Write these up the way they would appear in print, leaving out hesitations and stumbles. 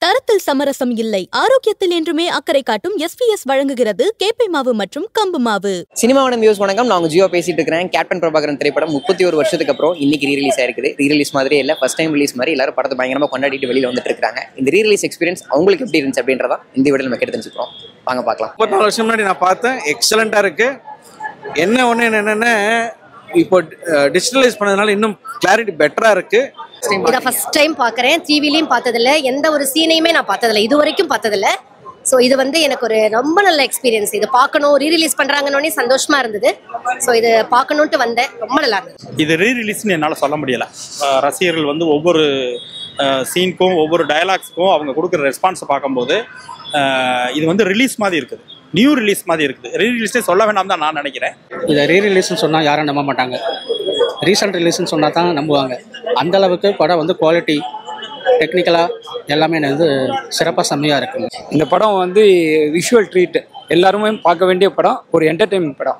தரத்தில் சமரசம் இல்லை, ஆரோக்கியத்தில் என்றுமே அக்கறை காட்டும் SVS வழங்குகிறது கேப்பை மாவு மற்றும் கம்பு மாவு. சினிமாவோட வியூஸ் வணக்கம். நான் ஜியோ பேசிட்டு இருக்கிறேன். கேப்டன் பிரபாகரன் திரைப்படம் 31 வருஷத்துக்கு அப்புறம் இன்னைக்கு ரீரிலீஸ் ஆயிருக்குது. ரீரிலீஸ் மாதிரியே இல்லை, ஃபர்ஸ்ட் டைம் ரிலீஸ் மாதிரி எல்லாரும் படத்தை பயங்கரமாக கொண்டாடிட்டு வெளியில் வந்துட்டு இருக்காங்க. இந்த ரீரிலீஸ் எக்ஸ்பீரியன்ஸ் அவங்களுக்கு எப்படி இருந்துச்சு அப்படின்றதான் இந்த வீடியோவில் நம்ம கேட்டு தெரிஞ்சுக்கிறோம். வாங்க பார்க்கலாம். 34 வருஷம் முன்னாடி நான் பார்த்தேன். எக்ஸலண்டா இருக்கு. என்னன்னா இப்போ டிஜிட்டலைஸ் பண்ணதுனால இன்னும் கிளாரிட்டி பெட்டரா இருக்கு. இதை ஃபர்ஸ்ட் டைம் பார்க்குறேன். டிவிலையும் பார்த்ததில்ல, எந்த ஒரு சீனையுமே நான் பார்த்ததில்ல, இது வரைக்கும் பார்த்ததில்ல. ஸோ இது எனக்கு ஒரு ரொம்ப நல்ல எக்ஸ்பீரியன்ஸ். இது பார்க்கணும், ரீரிலீஸ் பண்ணுறாங்கன்னே சந்தோஷமா இருந்தது. ஸோ இது பார்க்கணுன்ட்டு வந்தேன். ரொம்ப நல்லா இருந்தது. இது ரீரிலீஸ்ன்னு என்னால் சொல்ல முடியலை. ரசிகர்கள் ஒவ்வொரு சீனுக்கும் ஒவ்வொரு டயலாக்ஸுக்கும் அவங்க கொடுக்குற ரெஸ்பான்ஸை பார்க்கும்போது இது ரிலீஸ் மாதிரி இருக்குது, நியூ ரிலீஸ் மாதிரி இருக்குது. ரீரிலீஸ்னே சொல்ல வேண்டாம் தான் நான் நினைக்கிறேன். இதை ரீரிலீஸ்ன்னு சொன்னால் யாரும் நம்ப மாட்டாங்க. ரீசெண்ட் ரிலீஸ்ன்னு சொன்னால் தான் நம்புவாங்க. அந்தளவுக்கு படம் குவாலிட்டி டெக்னிக்கலாக எல்லாமே சிறப்பாக செம்மையாக இருக்குங்க. இந்த படம் விஷுவல் ட்ரீட், எல்லாருமே பார்க்க வேண்டிய படம், ஒரு என்டர்டெயின்மெண்ட் படம்.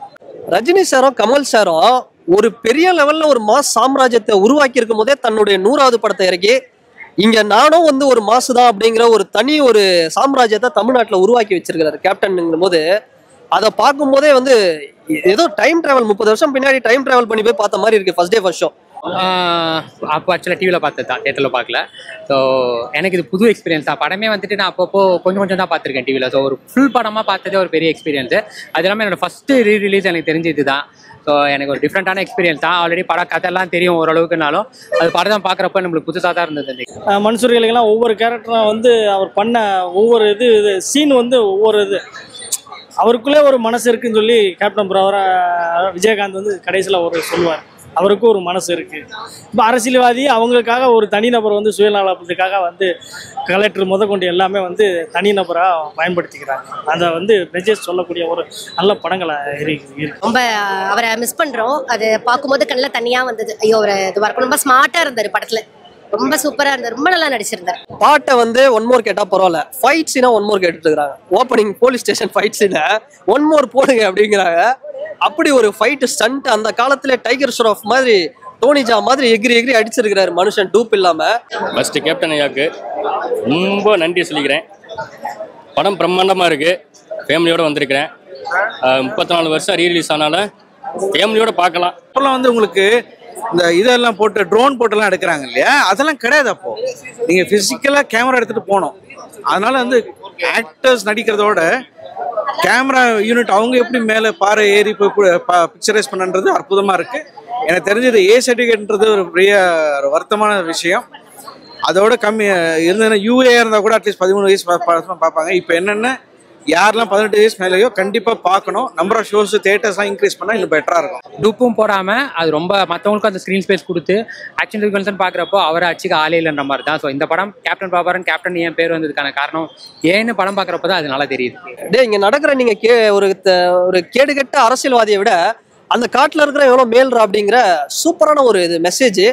ரஜினி சாரும் கமல் சாரும் ஒரு பெரிய லெவலில் ஒரு மாஸ் சாம்ராஜ்யத்தை உருவாக்கி இருக்கும் போதே தன்னுடைய 100வது படத்தை இறக்கி இங்கே நானும் ஒரு மாசு தான் அப்படிங்கிற ஒரு தனி ஒரு சாம்ராஜ்யத்தை தமிழ்நாட்டில் உருவாக்கி வச்சிருக்கிறாரு கேப்டன்ங்கும் போது, அதை பார்க்கும்போதே ஏதோ டைம் டிராவல் 30 வருஷம் பின்னாடி டைம் டிராவல் பண்ணி போய் பார்த்த மாதிரி இருக்கு. ஃபர்ஸ்ட் டே ஃபர்ஸ்ட் ஷோ அப்போ ஆக்சுவலாக டிவியில் பார்த்தது தான், தேட்டரில் பார்க்கல. ஸோ எனக்கு இது புது எக்ஸ்பீரியன்ஸ் தான். படமே நான் அப்பப்போ கொஞ்சம் தான் பார்த்துருக்கேன் டிவியில். ஸோ ஒரு ஃபுல் படமாக பார்த்ததே ஒரு பெரிய எக்ஸ்பீரியன்ஸு. அது இல்லாமல் என்னோடய ஃபஸ்ட்டு ரீரிலீஸ் எனக்கு தெரிஞ்சது தான். ஸோ எனக்கு ஒரு டிஃப்ரெண்ட்டான எக்ஸ்பீரியன்ஸ் தான். ஆல்ரெடி படம் கதையெல்லாம் தெரியும் ஓரளவுக்குனாலும், அது படம் பார்க்குறப்ப நம்மளுக்கு புதுசாக தான் இருந்தது. மனுஷர்களுக்கெல்லாம் ஒவ்வொரு கேரக்டரும் அவர் பண்ண ஒவ்வொரு இது சீன் ஒவ்வொரு இது அவருக்குள்ளே ஒரு மனசு இருக்குன்னு சொல்லி கேப்டன் பிரபாகரன் விஜயகாந்த் கடைசியில் ஒரு சொல்லுவார், அவருக்கும் ஒரு மனசு இருக்கு. இப்போ அரசியல்வாதி அவங்களுக்காக ஒரு தனிநபர் சுயநலத்துக்காக கலெக்டர் முதற்கொண்டு எல்லாமே தனிநபராக பயன்படுத்திக்கிறாங்க. அதை மெசேஜ் சொல்லக்கூடிய ஒரு நல்ல படங்களை இருக்கு. ரொம்ப அவரை மிஸ் பண்றோம். அது பார்க்கும்போது கண்ணில் தனியா வந்தது. ஐயோ, அவர் இது வரைக்கும் ரொம்ப ஸ்மார்ட்டா இருந்தார் படத்துல, ரொம்ப சூப்பரா இருந்தார், ரொம்ப நல்லா நடிச்சிருந்தார். பாட்டை ஒன் மோர் கேட்டா பரவாயில்ல, ஃபைட் சீனா ஒன் மோர் கேட்டுட்டு இருக்காங்க. ஓப்பனிங் போலீஸ் ஸ்டேஷன் ஃபைட் சீனை ஒன் மோர் போடுங்க அப்படிங்கிறாங்க. அப்படி ஒரு ஃபைட் ஸ்டண்ட் அந்த காலத்துல டைகர் ஷெராஃப் மாதிரி டோனிஜா மாதிரி எகிரி அடிச்சிருக்கிறாரு மனுஷன், டூப் இல்லாம. ஃபர்ஸ்ட் கேப்டன் ஐயாக்கு ரொம்ப நன்றி சொல்லிக்கிறேன். படம் பிரம்மாண்டமா இருக்கு. ஃபேமிலியோட வந்திருக்கிறேன். 34 வருஷம் ரீரிலீஸ் ஆனாலும் ஃபேமிலியோட பார்க்கலாம். இப்போல்லாம் உங்களுக்கு இந்த இதெல்லாம் போட்டு ட்ரோன் போட்டெல்லாம் எடுக்கிறாங்க இல்லையா, அதெல்லாம் கிடையாது. அப்போ நீங்க பிசிக்கலா கேமரா எடுத்துட்டு போனோம். அதனால ஆக்டர்ஸ் நடிக்கிறதோட கேமரா யூனிட் அவங்க எப்படி மேலே பாறை ஏறி போய் பிக்சரைஸ் பண்ணன்றது அற்புதமா இருக்கு. எனக்கு தெரிஞ்சது A சர்டிஃபிகேட்ன்றது ஒரு பெரிய வருத்தமான விஷயம். அதோட கம்மி இருந்ததுன்னா UA இருந்தால் கூட அட்லீஸ்ட் 13 வயசு பார்ப்பாங்க. இப்போ என்னென்ன யாரெல்லாம் 18 வயசு மேலேயோ கண்டிப்பாக பார்க்கணும். நம்பர் ஆஃப் ஷோஸ் தியேட்டர்ஸ்லாம் இன்க்ரீஸ் பண்ணால் இன்னும் பெட்டராக இருக்கும். டூப்பும் போடாமல் அது ரொம்ப மற்றவங்களுக்கும் அந்த ஸ்க்ரீன் ஸ்பேஸ் கொடுத்து ஆக்ஷன் சீக்வன்ஸ் பார்க்குறப்போ அவரை அச்சுக்கு ஆளே இல்லைன்ற மாதிரி தான். ஸோ இந்த படம் கேப்டன் பிரபாகரன் கேப்டன் ஏன் பேர் வந்ததுக்கான காரணம் ஏன்னு படம் பார்க்குறப்ப தான் அது நல்லா தெரியுது. இங்கே நடக்கிற நீங்கள் ஒரு கேடுகட்ட அரசியல்வாதியை விட அந்த காட்டில் இருக்கிற எவ்வளோ மேல்றா அப்படிங்கிற சூப்பரான ஒரு இது மெசேஜ்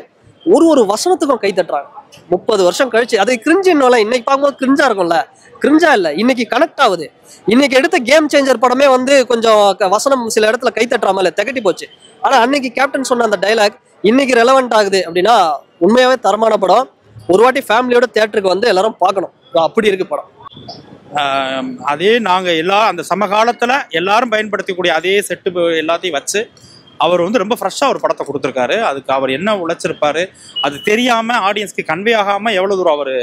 ஒரு வசனத்துக்கும் கை தட்டுறாங்க. 30 வருஷம் கழிச்சு அது கிரிஞ்சின்னோல இன்னைக்கு பார்க்கும்போது கிரிஞ்சா இருக்கும்ல, கிரிஞ்சா இல்லை, இன்னைக்கு கனெக்ட் ஆகுது. இன்னைக்கு எடுத்த கேம் சேஞ்சர் படமே கொஞ்சம் வசனம் சில இடத்துல கை தட்டுறாமல திகட்டி போச்சு. ஆனா அன்னைக்கு கேப்டன் சொன்ன அந்த டைலாக் இன்னைக்கு ரெலவெண்ட் ஆகுது அப்படின்னா உண்மையாவே தரமான படம். ஒரு வாட்டி ஃபேமிலியோட தியேட்டருக்கு எல்லாரும் பார்க்கணும். அப்படி இருக்கு படம். அதே நாங்கள் அந்த சமகாலத்தில் எல்லாரும் பயன்படுத்தக்கூடிய அதே செட்டு எல்லாத்தையும் வச்சு அவர் ரொம்ப ஃப்ரெஷ்ஷாக ஒரு படத்தை கொடுத்துருக்காரு. அதுக்கு அவர் என்ன உழைச்சிருப்பாரு அது தெரியாமல் ஆடியன்ஸ்க்கு கன்வே ஆகாமல் எவ்வளோ தூரம் அவர்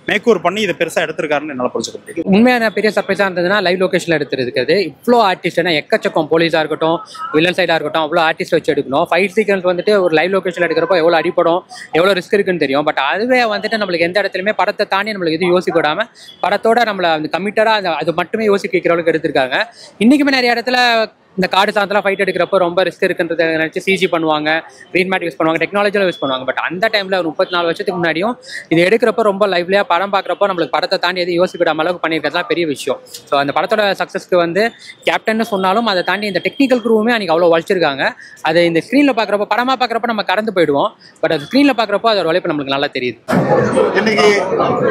மேக்கூர் பண்ணி இதை பெருசாக எடுத்திருக்காருன்னு என்னால் புரிஞ்சுக்க முடியும். உண்மையான பெரிய சர்ப்ரைஸாக இருந்ததுன்னா லைவ் லொகேஷனில் எடுத்துருக்கிறது. இவ்வளோ ஆர்டிஸ்ட்னா எக்கச்சக்கம், போலீஸாக இருக்கட்டும் வில்லன் சைடாக இருக்கட்டும், அவ்வளோ ஆர்டிஸ்ட் வச்சு எடுக்கணும். ஃபைட் சீக்வன்ஸ் ஒரு லைவ் லொகேஷனில் எடுக்கிறப்போ எவ்வளோ அடிப்படும், எவ்வளோ ரிஸ்க் இருக்குன்னு தெரியும். பட் அதுவே நம்மளுக்கு எந்த இடத்துலையுமே படத்தை தாண்டி நம்மளுக்கு எதுவும் யோசிக்க விடாமல் படத்தோட நம்மளை கமிட்டடாக அது மட்டுமே யோசிக்க வைக்கிற அளவுக்கு எடுத்திருக்காங்க. இன்றைக்குமே நிறைய இடத்துல இந்த காடு சாந்தலாம் ஃபைட் எடுக்கிறப்போ ரொம்ப ரிஸ்க் இருக்குன்றதை நினச்சி CG பண்ணுவாங்க, க்ரீன் மேட் யூஸ் பண்ணுவாங்க, டெக்னாலஜியில் யூஸ் பண்ணுவாங்க. பட் அந்த டைமில் ஒரு 34 வருஷத்துக்கு முன்னாடியும் இது எடுக்கிறப்போ ரொம்ப லைவ்லியாக படம் பார்க்குறப்போ நம்மளுக்கு படத்தை தாண்டி எதுவும் யோசிக்கிற அளவுக்கு பண்ணியிருக்கிறதுலாம் பெரிய விஷயம். ஸோ அந்த படத்தோட சக்ஸஸ்க்கு கேப்டன் சொன்னாலும் அதை தாண்டி இந்த டெக்னிக்கல் குரூவுமே அன்றைக்கி அவ்வளோ வளர்ச்சிருக்காங்க. அதை இந்த ஸ்க்ரீனில் பார்க்குறப்போ படமாக பார்க்குறப்போ நம்ம கடந்து போயிடுவோம். பட் அது ஸ்க்ரீனில் பார்க்குறப்போ அதோட உழைப்பு நம்மளுக்கு நல்லா தெரியுது. இன்னைக்கு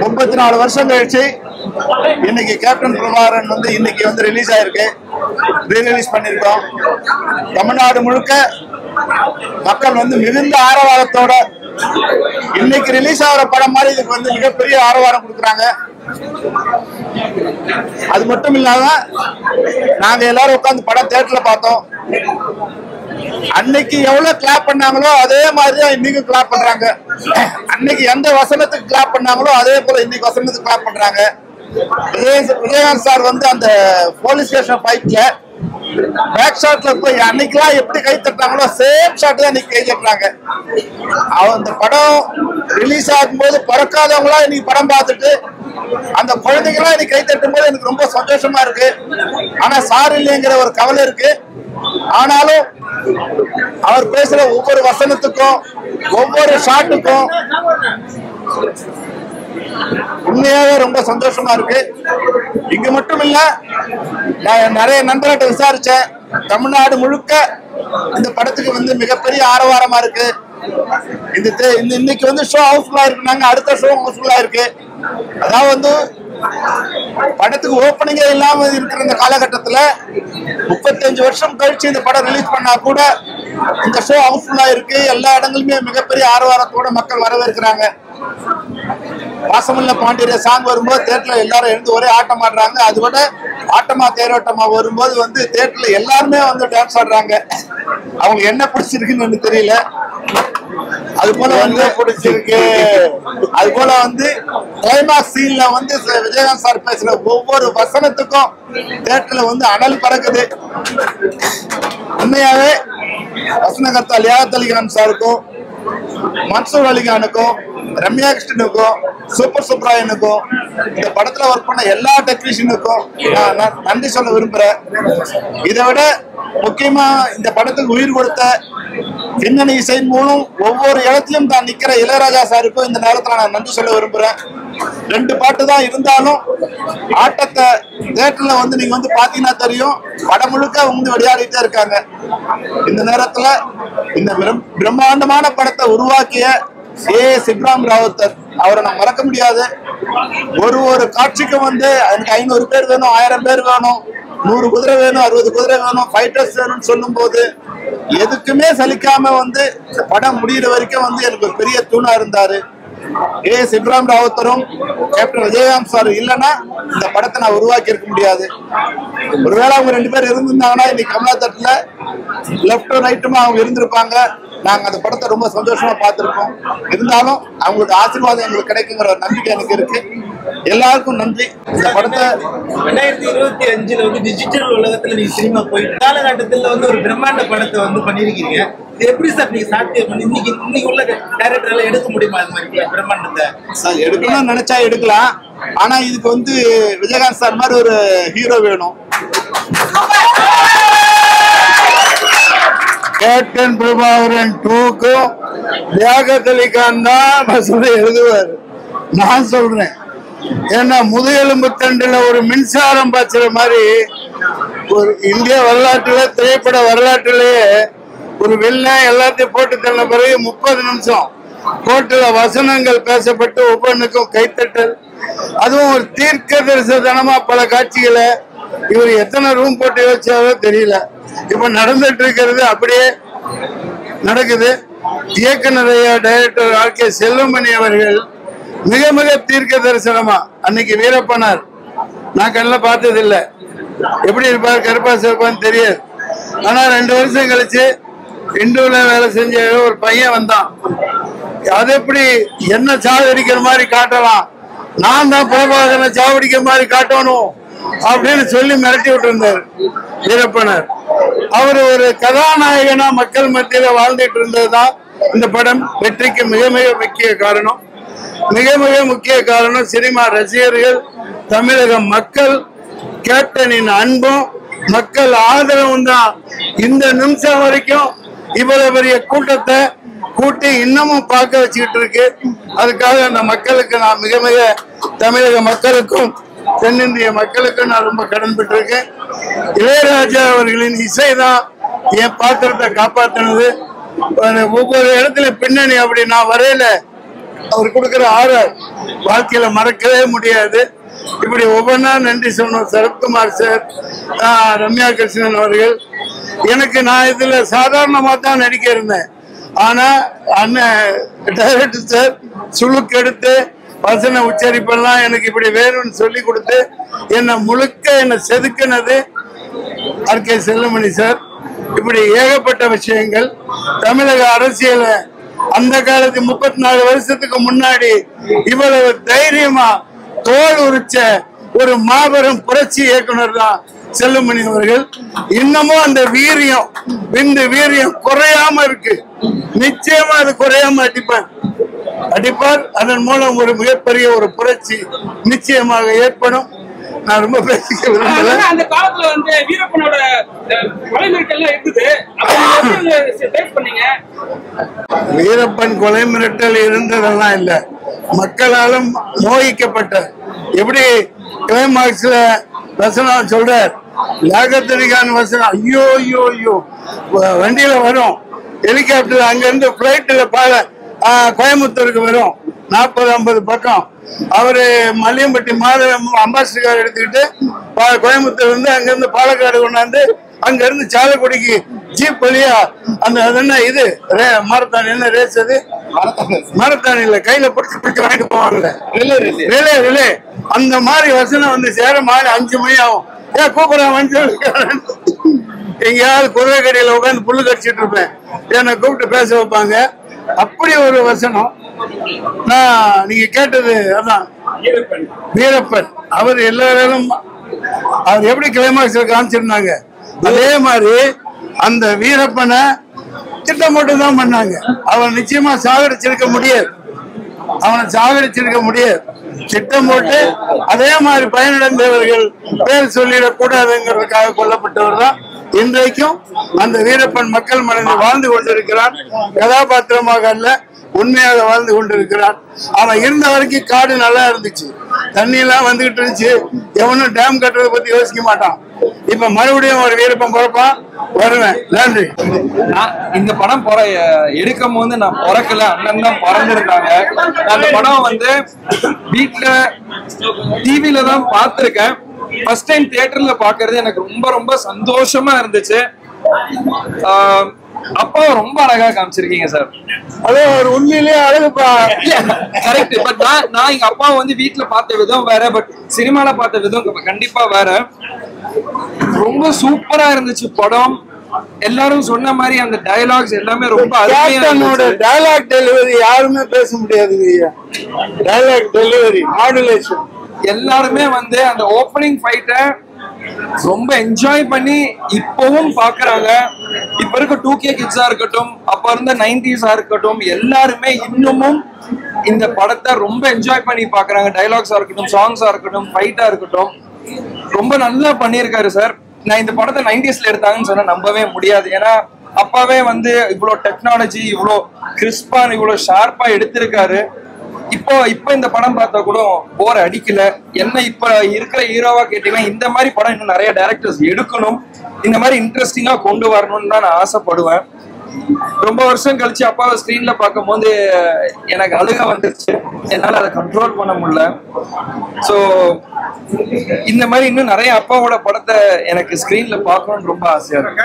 34 வருஷம் கழிச்சு இன்னைக்கு கேப்டன் பிரபாகரன் இன்னைக்கு ரிலீஸ் ஆயிருக்கு, ரீரிலீஸ் பண்ணியிருக்கோம். தமிழ்நாடு முழுக்க மக்கள் மிகுந்த ஆரவாரத்தோட இன்னைக்கு ரிலீஸ் ஆகிற படம் மாதிரி இதுக்கு மிகப்பெரிய ஆரவாரம் கொடுக்குறாங்க. அது மட்டும் இல்லாம நாங்க எல்லாரும் உட்காந்து படம் தியேட்டர்ல பார்த்தோம். அன்னைக்கு எவ்வளவு கிளாப் பண்ணாங்களோ அதே மாதிரிதான் இன்னைக்கு கிளாப் பண்றாங்க. அன்னைக்கு எந்த வசனத்துக்கு கிளாப் பண்ணாங்களோ அதே போல இன்னைக்கு வசனத்துக்கு கிளாப் பண்றாங்க. விஜயகாந்த் சார் வந்து அந்த போலீஸ் ஸ்டேஷன் ஃபைட்ல பேக் ஷாட்ல போய் அன்னைக்கெல்லாம் எப்படி கை தட்டாங்களோ சேம் ஷாட் தான் இன்னைக்கு கை தட்டுறாங்க. அந்த படம் ரிலீஸ் ஆகும்போது பிறக்காதவங்களா இன்னைக்கு படம் பார்த்துட்டு அந்த குழந்தைங்களாம் இன்னைக்கு கை தட்டும் போது எனக்கு ரொம்ப சந்தோஷமா இருக்கு. ஆனா சார் இல்லைங்கிற ஒரு கவலை இருக்கு. ஆனாலும் அவர் பேசுற ஒவ்வொரு வசனத்துக்கும் ஒவ்வொரு ஷாட்டுக்கும் உண்மையாவே ரொம்ப சந்தோஷமா இருக்கு. இங்க மட்டும் இல்ல, நான் நிறைய நண்பர்கிட்ட விசாரிச்சேன். தமிழ்நாடு முழுக்க இந்த படத்துக்கு வந்து மிகப்பெரிய ஆரவாரமா இருக்கு. இன்னைக்கு வந்து ஷோ ஹவுஸ்ஃபுல்லா இருக்குனாங்க, அடுத்த ஷோ ஹவுஸ்ஃபுல்லா இருக்கு. அதாவது வந்து படத்துக்கு ஓப்பனிங்கே இல்லாம இருக்கிற இந்த காலகட்டத்துல 35 வருஷம் கழிச்சு இந்த படம் ரிலீஸ் பண்ணா கூட இந்த ஷோ ஹவுஸ்ஃபுல்லா இருக்கு. எல்லா இடங்களுமே மிகப்பெரிய ஆரவாரத்தோட மக்கள் வரவேற்கிறாங்க. பாசமல்ல பாண்டியர சாங் வரும்போது தியேட்டர்ல எல்லாரும் எழுந்து ஒரே ஆட்டம் ஆடுறாங்க. அது விட ஆட்டமா தேரோட்டமா வரும்போது வந்து தியேட்டர்ல எல்லாருமே வந்து டான்ஸ் ஆடுறாங்க. அவங்களுக்கு என்ன பிடிச்சிருக்குன்னு எனக்கு தெரியல. அது போல வந்து பிடிச்சிருக்கு. அது போல வந்து கிளைமாக்ஸ் சீன்ல வந்து விஜயகாந்த் சார் பேசுற ஒவ்வொரு வசனத்துக்கும் தியேட்டர்ல வந்து அனல் பறக்குது. உண்மையாவே வசனகர்த்தா லியாகத் அலி கான் சாருக்கும், மன்சூர் அலிகானுக்கும், ரம்யா கிருஷ்ணனுக்கும், சூப்பர் சுப்ராயனுக்கும், இந்த படத்துல ஒர்க் பண்ண எல்லா டெக்னீஷியனுக்கும் நான் நன்றி சொல்ல விரும்புறேன். இதை விட முக்கியமா இந்த படத்துக்கு உயிர் கொடுத்த பின்னணி இசை மூலம் ஒவ்வொரு இடத்திலும் தான் நிக்கிற இளையராஜா சாருக்கும் இந்த நேரத்துல நான் நன்றி சொல்ல விரும்புறேன். 2 பாட்டு தான் இருந்தாலும் ஆட்டத்தை தியேட்டர்ல வந்து நீங்க வந்து பாத்தீங்கன்னா தெரியும், படம் முழுக்க வந்து விளையாடிட்டே இருக்காங்க. இந்த நேரத்துல இந்த பிரம்மாண்டமான படத்தை உருவாக்கிய இப்ராஹிம் ராவுத்தர் அவரை நான் மறக்க முடியாது. ஒரு காட்சிக்கும் வந்து எனக்கு 500 பேர் வேணும், 1000 பேர் வேணும், 100 குதிரை வேணும், 60 குதிரை வேணும், ஃபைட்டர்ஸ் வேணும்னு சொல்லும் போது எதுக்குமே சலிக்காம வந்து படம் முடிகிற வரைக்கும் வந்து எனக்கு ஒரு பெரிய தூணா இருந்தாரு. இப்ராஹிம் ராவுத்தரும் கேப்டன் விஜயகாந்த் சார் இல்லைன்னா இந்த படத்தை நான் உருவாக்கி இருக்க முடியாது. ஒருவேளை அவங்க 2 பேர் இருந்திருந்தாங்கன்னா இன்னைக்கு கமலா தட்டுல லெப்டும் ரைட்டுமா அவங்க இருந்திருப்பாங்க. நாங்க அந்த படத்தை ரொம்ப சந்தோஷமா பார்த்திருக்கோம். இருந்தாலும் அவங்களோட ஆசீர்வாதம் எங்களுக்கு கிடைக்குங்கிற ஒரு நம்பிக்கை எனக்கு இருக்கு. எல்லாருக்கும் நன்றி. இந்த படத்தை 2025 வந்து டிஜிட்டல் உலகத்துல நீங்க சினிமா போயிட்டு காலகட்டத்துல வந்து ஒரு பிரம்மாண்ட படத்தை வந்து பண்ணிருக்கீங்க. இது எப்படி சார் நீங்க சாத்தியம் பண்ணி இன்னைக்கு உள்ள டைரக்டர்ல எடுக்க முடியுமா? அது மாதிரி பிரம்மாண்டத்தை சார் எடுக்கணும்னு நினைச்சா எடுக்கலாம். ஆனா இதுக்கு வந்து விஜயகாந்த் சார் மாதிரி ஒரு ஹீரோ வேணும். கேப்டன் பிரபாகரன் 2க்கும் லியாகத் அலி கான் தான் வசூலை எழுதுவார். நான் சொல்றேன், ஏன்னா முதுகெலும்பு தண்டுல ஒரு மின்சாரம் பாய்ச்சுற மாதிரி ஒரு இந்திய வரலாற்றுல, திரைப்பட வரலாற்றிலேயே ஒரு வில்லன் எல்லாத்தையும் போட்டு தள்ள பிறகு 30 நிமிஷம் கோர்ட்டுல வசனங்கள் பேசப்பட்டு ஒவ்வொன்றுக்கும் கைத்தட்டல், அதுவும் ஒரு தீர்க்க தரிசனமா பல காட்சிகளை இவர் எத்தனை ரூம் போட்டு யோசிச்சாரோ தெரியல. இப்ப நடந்துட்டு இருக்கிறது அப்படியே நடக்குது. இயக்குனர் டைரக்டர் ஆர்.கே. செல்வமணி அவர்கள் மிக மிக தீர்க்க தரிசனமா, அன்னைக்கு வீரப்பனார் நான் கண்ணில் பார்த்தது இல்லை, எப்படி இருப்பார் கருப்பா சிறப்பான்னு தெரியாது. ஆனா 2 வருஷம் கழிச்சு இந்துல வேலை செஞ்ச ஒரு பையன் வந்தான். அது எப்படி என்ன சாவடிக்கிற மாதிரி காட்டலாம், நான் தான் பிரபாகரனை சாவடிக்கிற மாதிரி காட்டணும் அப்படின்னு சொல்லி மிரட்டி விட்டு இருந்தார் வீரப்பனார். அவர் ஒரு கதாநாயகனா மக்கள் மத்தியில வாழ்ந்துட்டு இருந்ததுதான் இந்த படம் வெற்றிக்கு மிக மிக முக்கிய காரணம். மிக மிக முக்கிய காரணம் சினிமா ரசிகர்கள், தமிழக மக்கள் கேப்டனின் அன்பும் மக்கள் ஆதரவும் தான் இந்த நிமிஷம் வரைக்கும் இவ்வளவு பெரிய கூட்டத்தை கூட்டி இன்னமும் பார்க்க வச்சுக்கிட்டு இருக்கு. அதுக்காக அந்த மக்களுக்கு நான் மிக மிக தமிழக மக்களுக்கும் தென்னிந்திய மக்களுக்கும் நான் ரொம்ப கடன் பெற்றிருக்கேன். இளையராஜா அவர்களின் இசைதான் என் பாத்திரத்தை காப்பாற்றினது. ஒவ்வொரு இடத்துல பின்னணி அப்படி நான் வரையில அவர் கொடுக்கிற ஆர்டர் வாழ்க்கையில மறக்கவே முடியாது. இப்படி ஒவ்வொன்றா நன்றி சொன்னோம். சரத்குமார் சார், ரம்யா கிருஷ்ணன் அவர்கள். எனக்கு நான் இதுல சாதாரணமா தான் நடிக்க இருந்தேன். ஆனா அண்ணன் டைரக்டர் சார் சுழுக்கு எடுத்து வசன உச்சரிப்பெல்லாம் எனக்கு இப்படி வேணும்னு சொல்லி கொடுத்து என்னை செதுக்கினது ஆர்கே செல்லுமணி சார். இப்படி ஏகப்பட்ட விஷயங்கள் தமிழக அரசியல அந்த காலத்து 34 வருஷத்துக்கு முன்னாடி இவ்வளவு தைரியமா தோல் உரிச்ச ஒரு மாபெரும் புரட்சி இயக்குனர் தான் செல்லுமணி அவர்கள். இன்னமும் அந்த வீரியம் குறையாம இருக்கு. நிச்சயமா அது குறையாம அடிப்பார். அதன் மூலம் ஒரு மிகப்பெரிய ஒரு புரட்சி நிச்சயமாக ஏற்படும். நான் ரொம்ப பேசிக்க விரும்பல. அந்த காலத்துல வந்து வீரப்பனோட கொலை மிரட்டல் இருக்குது. வீரப்பன் கொலை மிரட்டல் இருந்ததெல்லாம் இல்ல, மக்களாலும் மோகிக்கப்பட்ட. எப்படி கிளைமாக்ஸ்ல வசனம் சொல்றார், லாகத்தடிகான வசனம், ஐயோ ஐயோ ஐயோ வண்டியில வரும், ஹெலிகாப்டர் அங்க இருந்து பிளைட்ல கோயம்புத்தூருக்கு வரும், 40-50 பக்கம். அவரு மல்லியம்பட்டி அம்பாசிடர் எடுத்துக்கிட்டு கோயம்புத்தூர் வந்து அங்க இருந்து பாலக்காடு கொண்டாந்து அங்க இருந்து சாலக்குடிக்கு ஜீப் வழியா அந்த இது மாரத்தான், என்ன ரேஸ் அது, மாரத்தான் இல்ல, கையில பிடிச்சு வாங்கிட்டு போவாங்கல்ல, ரிலே. அந்த மாதிரி வசனம் வந்து சேர மாலை 5 மணி ஆகும். ஏன் கூப்பிடுறேன், எங்கேயாவது குதிரை கடையில உட்காந்து புல்லு கடிச்சிட்டு இருப்பேன், என்னை கூப்பிட்டு பேச வைப்பாங்க. அப்படி ஒரு வசனம். நான் நீங்க கேட்டது அதான் வீரப்பன். அவர் எல்லாரும் அவர் எப்படி கிளைமாக்ஸ்ல காமிச்சிருந்தாங்க, அதே மாதிரி அந்த வீரப்பனை திட்டமிட்டு தான் பண்ணாங்க. அவன் நிச்சயமா சாகடிச்சிருக்க முடியாது, திட்டம் போட்டு அதே மாதிரி பயனடைந்தவர்கள் பேர் சொல்லிடக்கூடாதுங்கிறதுக்காக கொல்லப்பட்டவர் தான் இன்றைக்கும் அந்த வீரப்பன் மக்கள் மனதில் வாழ்ந்து கொண்டிருக்கிறான். கதாபாத்திரமாக அல்ல, உண்மையாக வாழ்ந்து கொண்டிருக்கிறான். அவன் இருந்த வரைக்கும் காடு நல்லா இருந்துச்சு, தண்ணி எல்லாம் வந்துகிட்டு இருந்துச்சு, எவனும் டேம் கட்டுறதை பத்தி யோசிக்க மாட்டான். இப்ப மறுபடியும் ஒரு வீரப்பன் பிறப்பான், வருவேன். நன்றி. இந்த படம் எடுக்கும் போது நான் பிறக்கல, அண்ணன் தான் பிறந்திருந்தாங்க. அந்த படம் வந்து வீட்டுல டிவில தான் பார்த்திருக்கேன். ஃபர்ஸ்ட் டைம் தியேட்டர்ல பாக்குறது எனக்கு ரொம்ப ரொம்ப சந்தோஷமா இருந்துச்சு. அப்பா ரொம்ப அழகா காமிச்சிருக்கீங்க சார். அதே ஒரு உண்மையிலேயே அழகுப்பா. கரெக்ட். பட் நான் எங்க அப்பா வந்து வீட்டுல பார்த்த விதம் வேற, பட் சினிமால பார்த்த விதம் கண்டிப்பா வேற. ரொம்ப சூப்பரா இருந்துச்சு படம். எல்லாரும் சொன்ன மாதிரி அந்த டயலாக்ஸ் எல்லாமே ரொம்ப அருமையான டயலாக் டெலிவரி யாருமே பேச முடியாது. டயலாக் டெலிவரி, மாடுலேஷன் எல்லாருமே வந்து அந்த ஓப்பனிங் ஃபைட்டை ரொம்ப என்ஜாய் பண்ணி இப்பவும் பாக்குறாங்க. இப்ப இருக்க 2K கிட்ஸா இருக்கட்டும், அப்ப இருந்த 90s இருக்கட்டும், எல்லாருமே இன்னமும் இந்த படத்தை ரொம்ப என்ஜாய் பண்ணி பாக்குறாங்க. டைலாக்ஸா இருக்கட்டும், சாங்ஸா இருக்கட்டும், ஃபைட்டா இருக்கட்டும், ரொம்ப நல்லா பண்ணியிருக்காரு சார். நான் இந்த படத்தை 90sல எடுத்தாங்கன்னு சொன்னா நம்பவே முடியாது. ஏன்னா அப்பாவே வந்து இவ்வளவு டெக்னாலஜி, இவ்வளோ கிறிஸ்பான, இவ்வளவு ஷார்ப்பா எடுத்திருக்காரு. இப்போ இந்த படம் பார்த்தா கூட போர் அடிக்கல. என்ன இப்ப இருக்கிற ஹீரோவா கேட்டீங்கன்னா இந்த மாதிரி படம் இன்னும் நிறைய டைரக்டர்ஸ் எடுக்கணும், இந்த மாதிரி இன்ட்ரெஸ்டிங்கா கொண்டு வரணும்னு தான் நான் ஆசைப்படுவேன். ரொம்ப வருஷம் கழிச்சு அப்பாவை ஸ்கிரீன்ல பார்க்கும் போது எனக்கு அழுக வந்துருச்சு, என்னால அதை கண்ட்ரோல் பண்ண முடியல. ஸோ இந்த மாதிரி இன்னும் நிறைய அப்பாவோட படத்தை எனக்கு ஸ்கிரீன்ல பார்க்கணும்னு ரொம்ப ஆசையா இருக்கு.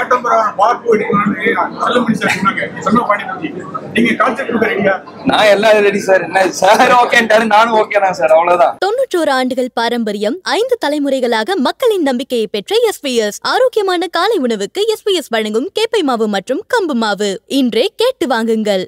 நான் எல்லாம் ரெடி சார். என்ன சார் ஓகேன்ட்டாரு, நானும் ஓகே தான் சார், அவ்வளவுதான். 91 ஆண்டுகள் பாரம்பரியம், 5 தலைமுறைகளாக மக்களின் நம்பிக்கையை பெற்ற SPS. ஆரோக்கியமான காலை உணவுக்கு SPS வழங்கும் கேப்பை மாவு மற்றும் கம்பு மாவு. இன்றே கேட்டு வாங்குங்கள்.